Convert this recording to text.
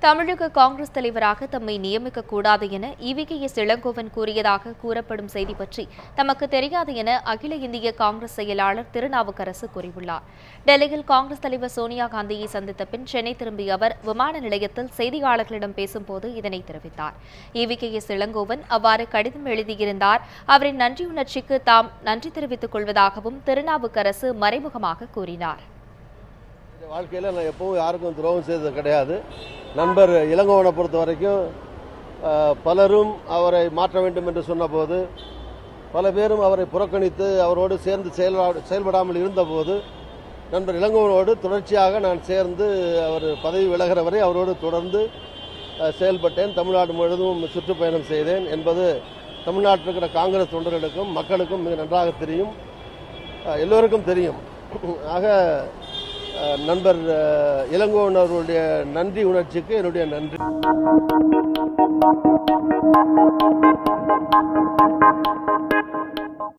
தமிழக காங்கிரஸ் தலைவராக தம்மை நியமிக்கக்கூடாது என EVKS இளங்கோவன் கூறியதாக கூறப்படும் செய்தி பற்றி தமக்கு தெரியாது என அகில இந்திய காங்கிரஸ் செயலாளர் திருநாவுக்கரசு கூறியுள்ளார். டெல்லியில் காங்கிரஸ் தலைவர் சோனியா காந்தியை சந்தித்த பின் சென்னை திரும்பிய அவர் விமான நிலையத்தில் செய்தியாளர்களிடம் பேசும்போது இதனை தெரிவித்தார். EVKS இளங்கோவன் அவ்வாறு கடிதம் எழுதியிருந்தார். அவரின் நன்றியுணர்ச்சிக்கு தாம் நன்றி தெரிவித்துக் கொள்வதாகவும் திருநாவுக்கரசு மறைமுகமாக கூறினார். வாழ்க்கையில் நான் எப்பவும் யாருக்கும் துரோகம் செய்தது கிடையாது. நண்பர் இளங்கோவனை பொறுத்த வரைக்கும் பலரும் அவரை மாற்ற வேண்டும் என்று சொன்னபோது, பல பேரும் அவரை புறக்கணித்து அவரோடு சேர்ந்து செயல்படாமல் இருந்தபோது, நண்பர் இளங்கோவனோடு தொடர்ச்சியாக நான் சேர்ந்து அவர் பதவி விலகிற வரை அவரோடு தொடர்ந்து செயல்பட்டேன். தமிழ்நாடு முழுவதும் சுற்றுப்பயணம் செய்தேன் என்பது தமிழ்நாட்டில் இருக்கிற காங்கிரஸ் தொண்டர்களுக்கும் மக்களுக்கும் மிக நன்றாக தெரியும், எல்லோருக்கும் தெரியும். ஆக நண்பர் இளங்கோவன் அவர்களுடைய நன்றி உணர்ச்சிக்கு என்னுடைய நன்றி.